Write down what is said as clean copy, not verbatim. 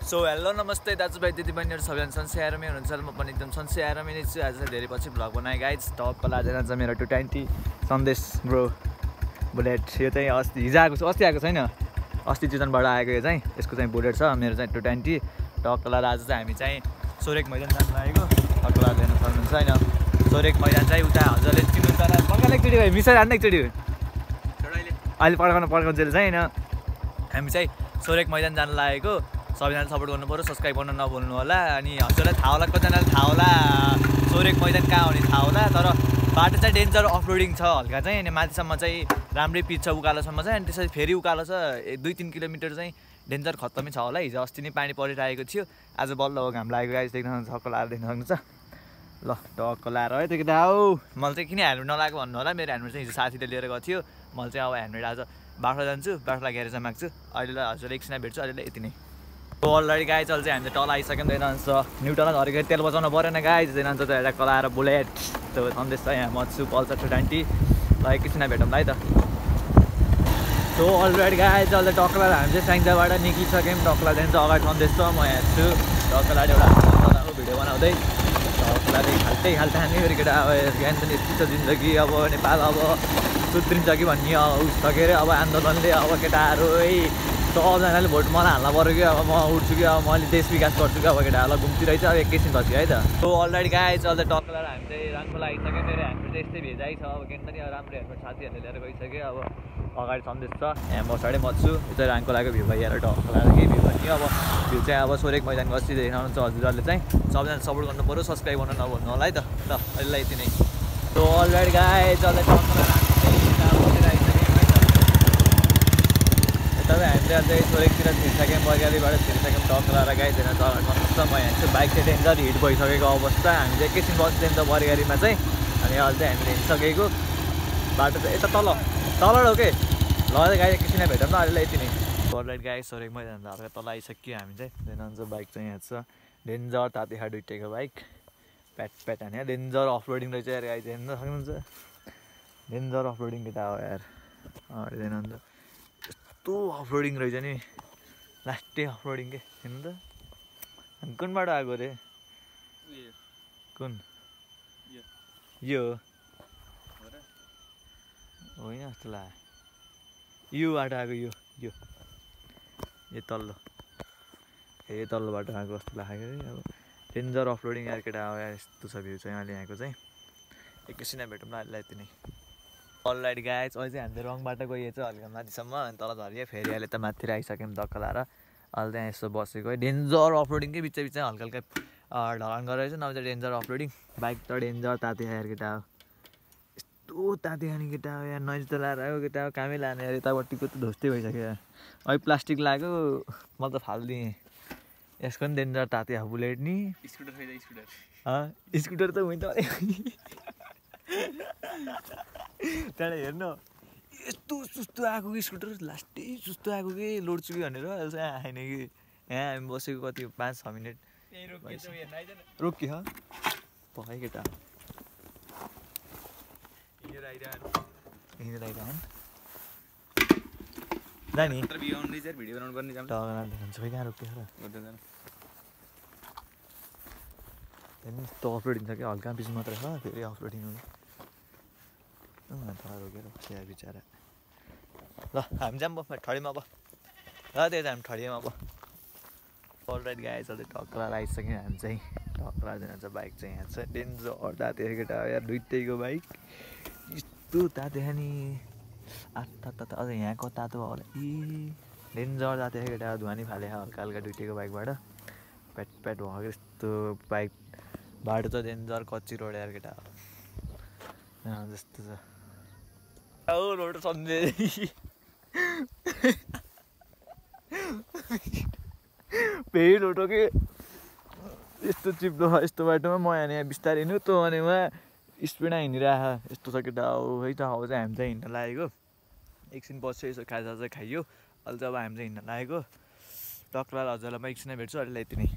So hello नमस्ते दाजुभाइ दिदीबहिनीहरू सबैजना सन्चै आरामै हुनुहुन्छ म पनि एकदम सन्चै आरामै नै छु। आज चाहिँ धेरै पछि भ्लग बनाएँ गाइज। टक्क लागेर चाहिँ मेरो 220 सन्देश ब्रो बुलेट। यो चाहिँ हिजो आएको छ, अस्ति आएको छैन, अस्ति चितवनबाट आएको। यो चाहिँ यसको चाहिँ बुलेट छ, मेरो चाहिँ 220। टक्क लागेर आज चाहिँ हामी चाहिँ सोरेक मैदान जानु लागेको। टक्क लागेर हेर्न सक्नुहुन्छ होइन, सोरेक मैदान चाहिँ उता हजुरले चिन्नुहुन्छ होला। पड्काले एकचोटि भयो मिसाइ हान्ने एकचोटि अहिले पड्काउनु चाहिँ होइन। हामी चाहिँ सोरेक मैदान जानु लागेको। सबैजना सपोर्ट गर्नु पऱ्यो, सब्सक्राइब गर्न नभुल्नु होला। अनि हजुरलाई थाहा होला, कतिजनालाई थाहा होला सोरेक मैदान कहाँ हो नि थाहा होला। तर बाटो चाहिँ डेन्जर अफरोडिङ छ हल्का चाहिँ। अनि माथिसम्म चाहिँ राम्रै पिच छ उकालोसम्म चाहिँ। अनि त्यसपछि फेरि उकालो छ 2-3 किलोमिटर चाहिँ डेन्जर खत्तमै छ होला। हिजो अस्ति नै पानी परिरहेको थियो, आज बल्ल हो घाम लागेको। गाइस देख्न सक्नुहुन्छ, टक्क लाएर देख्न सक्नुहुन्छ। ल टक्क लाएर है त्यो केटा हो। मैले चाहिँ किन हेलमेट नलाएको भन्नु होला, मेरो हेलमेट चाहिँ हिजो साथीले लिएर गएको थियो। मैले चाहिँ अब हेलमेट आज बाटो जान्छु, बाटोलाई ग्यारेज माग्छु। अहिले हजुरले एकछिन भेट्छु, अहिले यति नै। अलरेडी गाइज अहिले चाहिँ हामीले तल आइसक्यौँ। देख्नुहुन्छ न्युटनलाई धरेको तेल बचाउनु परेन गाइज। देख्नुहुन्छ त्यो एउटा कलाएर बुलेट त्यो सन्देश छ। यहाँ म छु पल्सर 220। ल एकछिन भेटौँ है त। सो अलरेडी गाइज अहिले टक्कलाएर हामी चाहिँ स्याङ्जाबाट निक्लिसक्यौँ। टक्कला जान्छ अगाडि सन्देश छ, म यहाँ छु। टक्कलाले एउटा भिडियो बनाउँदै टक्कलाले खाल्टै हामी फेरि केटा अब ज्ञान पनि यति छ जिन्दगी। अब नेपाल अब सुध्रिन्छ कि भन्ने उस छ के अरे। अब आन्दोलनले अब केटाहरू सबजनाले भोट मलाई हाल्न पऱ्यो कि अब म उठ्छु कि अब मैले देश विकास गर्छु कि अब केटाहरूलाई घुम्ती रहेछ। अब एकैछिन पछि है त। सो अलरेडी गाइज अहिले टक्कलाएर हामी चाहिँ राङखोला आइसक्यो। मेरो हेलमेट चाहिँ यस्तै भेजाइ छ। अब के पनि राम्रो हेलमेट साथीहरूले लिएर गइसक्यो। अब अगाडि सन्देश छ, यहाँ पछाडि म छु। यो चाहिँ राङखोलाको भ्यू भइहाल्यो। टक्कलाएर के भ्यू भन्यो अब भ्यू चाहिँ अब सोरेक मैदानको अस्ति देखाउनुहुन्छ हजुरहरूले चाहिँ। सबजना सपोर्ट गर्नु पऱ्यो, सब्सक्राइब गर्न नभुल्नु होला है त। ल अहिले यति नै। सो अलरेडी गाइज अहिले टक्कलाएर तपाईँ हामीले अझै सोरेकतिर छिरिसक्यौँ, बजारीबाट छिरिसक्यौँ। टक्कलाएर गाइज हेर्न सक्नुहुन्छ। म यहाँ चाहिँ बाइक चाहिँ डेन्जर हिट भइसकेको अवस्था। हामी चाहिँ एकैछिन बस्दैन त बरिगारीमा चाहिँ। अनि अहिले चाहिँ हामीले हिँडिसकेको बाटो चाहिँ यता तल हो के। ल गाइज एकैछिन भेटौँ न, अहिले यति नै। अलरेडी गाइज सोरेक मैदान हल्का तल आइसक्यो हामी चाहिँ। हेर्नुहुन्छ बाइक चाहिँ यहाँ छ, डेन्जर तातिखा दुइटैको बाइक। प्याट हाने डेन्जर अफरोडिङ रहेछ यार गाइज। हेर्न सक्नुहुन्छ डेन्जर अफरोडिङ केटा हो यार। हेर्नुहुन्छ यस्तो अफरोडिङ रहेछ नि, लास्टै अफरोडिङ के। हेर्नु त कुन बाटो आएको रे, कुन यो होइन जस्तो लाग्यो। यो बाटो आएको, यो तल्लो तल्लो बाटो आएको जस्तो लाग्यो अरे। अब डेन्जर अफरोडिङ यार केटा हो यार। यस्तो छ भ्यू चाहिँ अहिले यहाँको चाहिँ। एकैछिन भेटौँ न अहिले यति नै। अलरेडी गाइज अहिले चाहिँ हामीले रङ बाटो गइए चाहिँ हल्का माथिसम्म, अनि तल झरियो फेरि अहिले त माथितिर आइसक्यौँ टक्क लाएर। अहिले त्यहाँ यसो बसेको है। डेन्जर अफरोडिङ के बिच हल्का हल्का ढलान गरेर चाहिँ नभए चाहिँ डेन्जर अफरोडिङ। बाइक त डेन्जर तातिखा यार केटा हो। यस्तो तातिखा नि केटा हो यार। नजिक त लाएर आयो केटा हो, कामै लाने यार। यतापट्टिको त धोस्तै भइसक्यो यार। अहिले प्लास्टिक लाग्यो म त फालिदिएँ। यसको पनि डेन्जर तातिखा बुलेट नि। स्कुटर त हुन्छ त्यहाँबाट हेर्नु यस्तो सुस्तो आएको कि स्कुटर, लास्टै सुस्तो आएको कि लोड्छु कि भनेर। अहिले चाहिँ आएन कि। यहाँ हामी बसेको कति 5-6 मिनट रोकियो पकाइ केटा। जाने भिडियो बनाउनु पर्ने कहाँ रोक्यो र। यस्तो अफरोडिङ छ क्या, हल्का बिच मात्रै छ फेरि अफरोडिङ हो। तल रोकेर बस्यो बिचरा। ल हामी जाऊँ ठडीमा अब। ल त्यही त हामी ठडीमा अब। अलरेडी गाइज अहिले टक्कला आइसक्यौँ हामी चाहिँ। टक्कला जान्छ बाइक चाहिँ यहाँ छ। डेन्जर तातिखा केटा हो यार, दुइटैको बाइक यस्तो तातिखा नि। तातो अझ यहाँको तातो भयो होला। डेन्जर तातिखा केटा धुवा नि फाले हल्का हल्का दुइटैको बाइकबाट। प्याट भएको यस्तो बाइक। बाटो त डेन्जर कच्ची रोड यार केटा हो जस्तो छ। रोड सन्देश फेरि रोड के यस्तो चिप्लो छ यस्तो बाटोमा। म यहाँ बिस्तारै हिँड्नु त अनि उहाँ स्पिडमा हिँडिरहेको यस्तो छ केटा हो है त। अब चाहिँ हामी चाहिँ हिँड्न लागेको। एकछिन बस्यो यसो खाजा खाइयो। अहिले चाहिँ अब हामी चाहिँ हिँड्न लागेको। टक्कला हजुरलाई म एकछिन भेट्छु, अहिले यति नै।